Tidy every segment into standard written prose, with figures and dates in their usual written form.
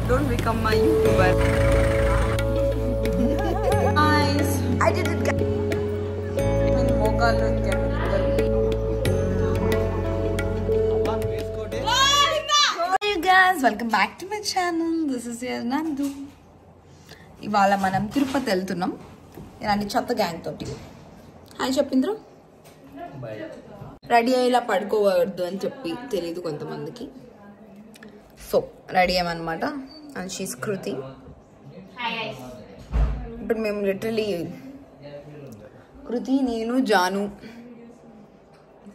Don't become my YouTuber. Guys, I did it. Hey guys, welcome back to my channel. This is your Nandu. ఇవాళ మనం తిరుపతి వెళ్తున్నాం ఇలాంటి చెత్త gang తోటి. Hi చెప్పిండ్రు. రెడీ అయ్యేలా పడుకోవద్దు అని చెప్పి తెలీదు కొంతమందికి. సో రెడీ అయ్యామన్నమాట. And she's Kriti. ఇప్పుడు మేము లిటరలీ కృతి, నేను, జాను,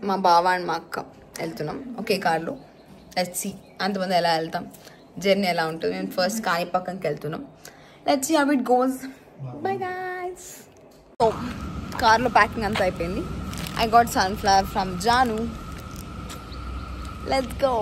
మా బావ అండ్ మా అక్క వెళ్తున్నాం ఒకే కార్లో. లెట్స్ సీ అంతమంది ఎలా వెళ్తాం, జర్నీ ఎలా ఉంటుంది. మేము ఫస్ట్ కాణిపాకంకి వెళ్తున్నాం. Let's see how it goes. Bye guys. So కార్లో ప్యాకింగ్ అంతా అయిపోయింది. I got sunflower from Janu. Let's go.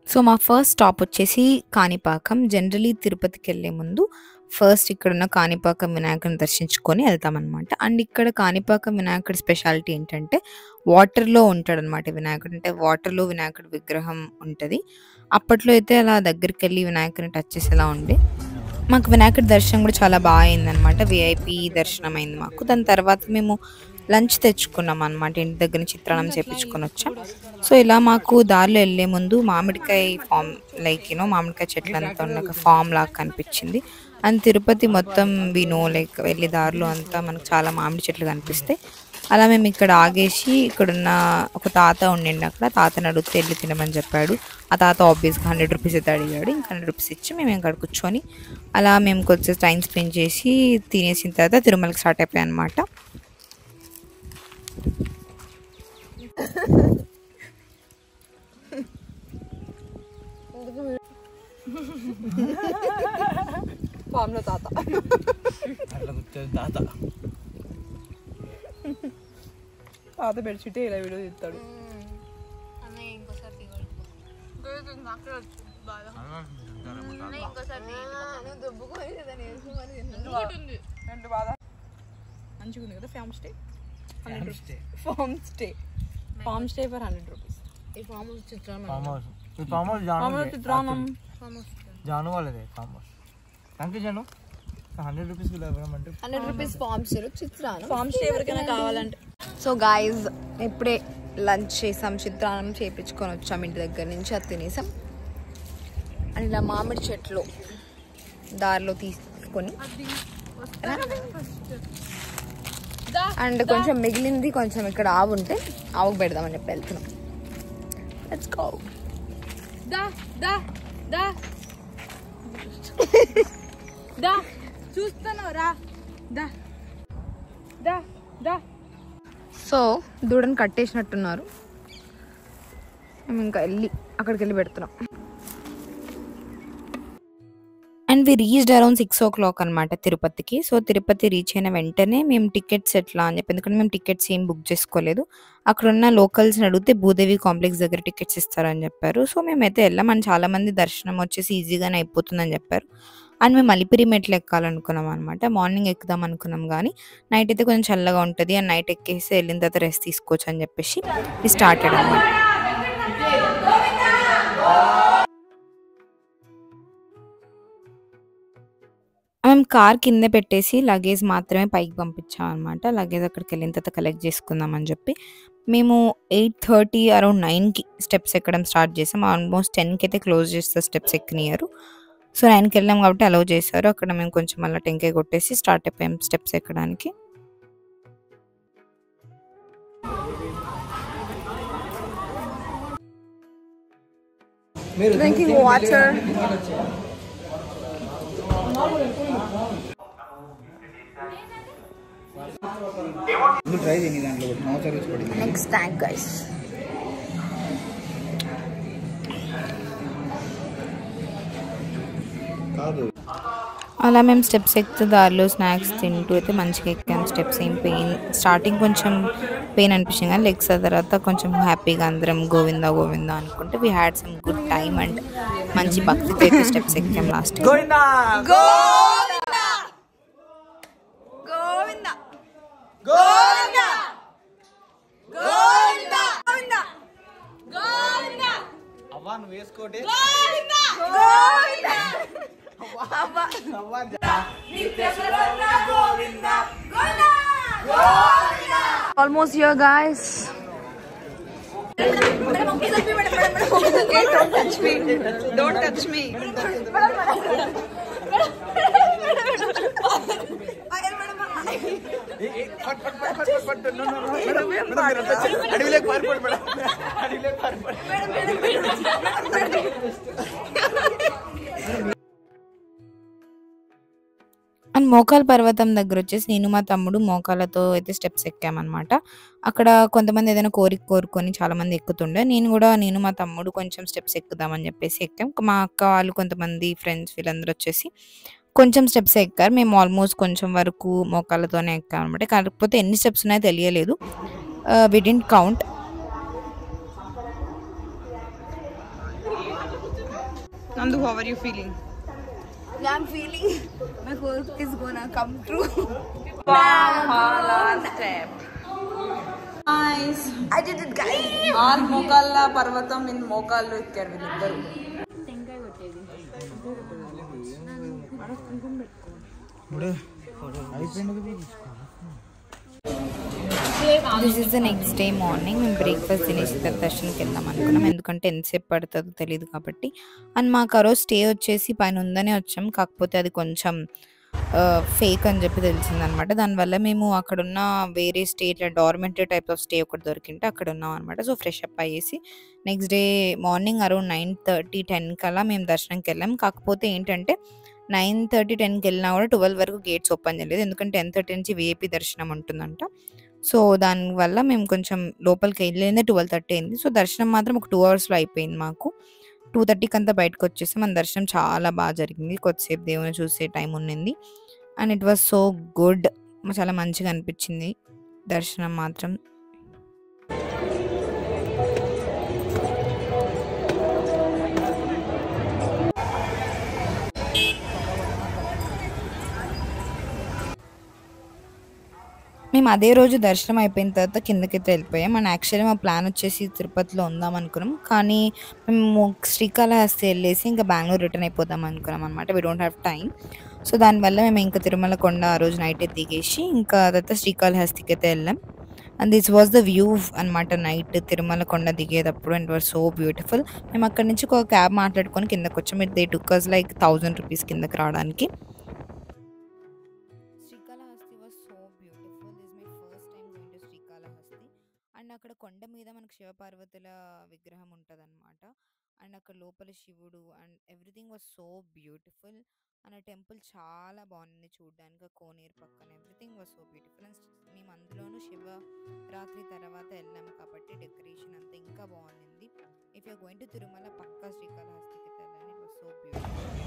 So మా ఫస్ట్ స్టాప్ వచ్చేసి కాణిపాకం. జనరలీ తిరుపతికి వెళ్ళే ముందు ఫస్ట్ ఇక్కడున్న కాణిపాకం వినాయకుడిని దర్శించుకొని వెళ్తామన్నమాట. అండ్ ఇక్కడ కాణిపాకం వినాయకుడి స్పెషాలిటీ ఏంటంటే వాటర్లో ఉంటాడనమాట వినాయకుడు. అంటే వాటర్లో వినాయకుడి విగ్రహం ఉంటుంది. అప్పట్లో అయితే అలా దగ్గరికి వెళ్ళి వినాయకుడిని టచ్ చేసేలా ఉండే. మాకు వినాయకుడి దర్శనం కూడా చాలా బాగా అయిందనమాట. విఐపి దర్శనం అయింది మాకు. దాని తర్వాత మేము లంచ్ తెచ్చుకున్నాం అనమాట. ఇంటి దగ్గర నుంచి చిత్రాన్నం చేపించుకొని వచ్చాం. సో ఇలా మాకు దారిలో వెళ్ళే ముందు మామిడికాయ ఫామ్, లైక్ మామిడికాయ చెట్లు అంతా ఉన్న ఒక ఫామ్ లాగా కనిపించింది. అండ్ తిరుపతి మొత్తం లైక్ వెళ్ళే దారిలో అంతా మనకు చాలా మామిడి చెట్లు కనిపిస్తాయి. అలా మేము ఇక్కడ ఆగేసి ఇక్కడున్న ఒక తాత ఉండండి, అక్కడ తాతని అడిగితే వెళ్ళి తినమని చెప్పాడు. ఆ తాత ఆబ్వియస్గా 100 రూపీస్ అయితే అడిగాడు. ఇంకా 100 రూపీస్ ఇచ్చి మేము ఇక్కడ కూర్చొని అలా మేము కొంచెం టైం స్పెండ్ చేసి తినేసిన తర్వాత తిరుమలకి స్టార్ట్ అయిపోయాయి అనమాట. ఫామ్లో తాత తాత బెడ్షీట్ ఇలా వీడియో తీస్తాడు. మంచిగా ఉంది కదా. Farm stay farm stay for 100 rupees. ఈ ఫామ్ హౌస్ చిత్రాన్నం జాను వాళ్ళదే farm house. Thank you Janu. 100 rupees 100 rupees farm stay Chitrannam. Farm stay ఎవరికైనా కావాలంటే. సో గాయస్ ఇప్పుడే లంచ్ చేసాం, చిత్రాన్నం చేయించుకొని వచ్చాం ఇంటి దగ్గర నుంచి. అది తినేసాం. అని ఇలా మామిడి చెట్లు దారిలో తీసుకొని అండ్ కొంచెం మిగిలింది కొంచెం ఇక్కడ ఆవు ఉంటే ఆవుకు పెడదామని చెప్పి వెళ్తున్నాం. Let's go. సో దూడని కట్టేసినట్టున్నారు. మేము ఇంకా వెళ్ళి అక్కడికి వెళ్ళి పెడుతున్నాం. And we reached around 6 o'clock అనమాట తిరుపతికి. సో తిరుపతి రీచ్ అయిన వెంటనే మేము టికెట్స్ ఎట్లా అని చెప్పి, ఎందుకంటే మేము టికెట్స్ ఏం బుక్ చేసుకోలేదు. అక్కడ ఉన్న లోకల్స్ని అడిగితే భూదేవి కాంప్లెక్స్ దగ్గర టికెట్స్ ఇస్తారని చెప్పారు. సో మేమైతే వెళ్ళాం. అండ్ చాలామంది దర్శనం వచ్చేసి ఈజీగానే అయిపోతుందని చెప్పారు. అండ్ మేము అలిపిరి మెట్లు ఎక్కాలనుకున్నాం అనమాట. మార్నింగ్ ఎక్కుదాం అనుకున్నాం కానీ నైట్ అయితే కొంచెం చల్లగా ఉంటుంది. అండ్ నైట్ ఎక్కేసి వెళ్ళిన తర్వాత రెస్ట్ తీసుకోవచ్చు అని చెప్పేసి స్టార్టెడ్ అనమాట. మేము కార్ కింద పెట్టేసి లగేజ్ మాత్రమే పైకి పంపించాం అనమాట. లగేజ్ అక్కడికి వెళ్ళిన తర్వాత కలెక్ట్ చేసుకుందాం అని చెప్పి మేము 8:30 అరౌండ్ 9కి స్టెప్స్ ఎక్కడం స్టార్ట్ చేసాం. ఆల్మోస్ట్ 10కి అయితే క్లోజ్ చేస్తారు స్టెప్స్ ఎక్కినారు. సో 9కి వెళ్ళాం కాబట్టి అలౌ చేశారు. అక్కడ మేము కొంచెం మళ్ళీ టెంకాయ కొట్టేసి స్టార్ట్ అయిపోయాం స్టెప్స్ ఎక్కడానికి. Drinking water. Next tank guys. అలా మేము స్టెప్స్ ఎక్కుతూ దారిలో స్నాక్స్ తింటూ అయితే మంచిగా ఎక్కాం స్టెప్స్ ఏం స్టార్టింగ్ కొంచెం పెయిన్ అనిపించింది కానీ లెగ్స్ తర్వాత కొంచెం హ్యాపీగా అందరం గోవిందా గోవిందా అనుకుంటే we had some good time and మంచి భక్తితో అయితే స్టెప్స్ ఎక్కాం last. Almost here, guys. Don't touch me. And మోకాల్ పర్వతం దగ్గర వచ్చేసి నేను మా తమ్ముడు మోకాలతో అయితే స్టెప్స్ ఎక్కామన్నమాట. అక్కడ కొంతమంది ఏదైనా కోరుకొని చాలా మంది ఎక్కుతుండే. నేను మా తమ్ముడు కొంచెం స్టెప్స్ ఎక్కుదామని చెప్పేసి ఎక్కాం. మా అక్క వాళ్ళు కొంతమంది ఫ్రెండ్స్ వీళ్ళందరూ వచ్చేసి కొంచెం స్టెప్స్ ఎక్కారు. మేము ఆల్మోస్ట్ కొంచెం వరకు మోకాళ్ళతోనే ఎక్కాం అనమాట. కాకపోతే ఎన్ని స్టెప్స్ ఉన్నాయో తెలియలేదు. We didn't count. Nandu, how are you feeling? I'm feeling my work is gonna come true. Valhalla step. Nice. I did it, guys. All Mokalla Parvatam in Mokallu ekkaru villidaru. Tenkai kottedi. This is the next day morning. మేము breakfast తినేసి దర్శనంకి వెళ్దాం అనుకున్నాం, ఎందుకంటే ఎంతసేపు పడుతుందో తెలియదు కాబట్టి. అండ్ మాకు ఆ రోజు స్టే వచ్చేసి పైన ఉందనే వచ్చాం, కాకపోతే అది కొంచెం ఫేక్ అని చెప్పి తెలిసిందనమాట. దానివల్ల మేము అక్కడున్న వేరే స్టేట్లో డార్మెంటరీ టైప్ ఆఫ్ స్టే ఒకటి దొరికింటే అక్కడ ఉన్నాం అనమాట. సో ఫ్రెష్ అప్ అయ్యేసి నెక్స్ట్ డే మార్నింగ్ అరౌండ్ 9:30, 10 కల్లా మేము దర్శనంకి వెళ్ళాం. కాకపోతే ఏంటంటే 9:30, 10కి వెళ్ళినా కూడా 12 వరకు గేట్స్ ఓపెన్ చేయలేదు, ఎందుకంటే 10:30 నుంచి VIP దర్శనం ఉంటుందంట. సో దానివల్ల మేము కొంచెం లోపలికి వెళ్ళిందే 12:30 అయింది. సో దర్శనం మాత్రం ఒక 2 అవర్స్లో అయిపోయింది మాకు. 2:30కి అంతా బయటకు వచ్చేసి మన దర్శనం చాలా బాగా జరిగింది. కొద్దిసేపు దేవుని చూసే టైం ఉన్నింది and it was so good. చాలా మంచిగా అనిపించింది దర్శనం మాత్రం. మేము అదే రోజు దర్శనం అయిపోయిన తర్వాత కిందకైతే వెళ్ళిపోయాం. అండ్ యాక్చువల్లీ మా ప్లాన్ వచ్చేసి తిరుపతిలో ఉందాం అనుకున్నాం, కానీ మేము శ్రీకాళహస్తి వెళ్ళేసి ఇంకా బెంగళూరు రిటర్న్ అయిపోదాం అనుకున్నాం అనమాట. We don't have time. So దానివల్ల మేము ఇంకా తిరుమల కొండ ఆ రోజు నైట్ దిగేసి ఇంకా తర్వాత శ్రీకాళహస్తికి అయితే వెళ్ళాం. And this was the view అనమాట నైట్ తిరుమల కొండ దిగేటప్పుడు. And it was so beautiful. మేము అక్కడి నుంచి ఒక క్యాబ్ మాట్లాడుకొని కిందకి వచ్చాం. It they took us like 1000 rupees కిందకి రావడానికి. అండ్ అక్కడ కొండ మీద మనకు శివపార్వతుల విగ్రహం ఉంటుంది అనమాట. అండ్ అక్కడ లోపల శివుడు and everything was so beautiful. And ఆ టెంపుల్ చాలా బాగుంది చూడడానికి, కోనేరు పక్కన everything was so beautiful. And మేము అందులోనూ శివరాత్రి తర్వాత వెళ్ళాము కాబట్టి డెకరేషన్ అంతా ఇంకా బాగుంది. If you going to Tirumala పక్కా శ్రీకాళహస్తికి వెళ్ళాలని, ఇట్ వాజ్ సో బ్యూటిఫుల్.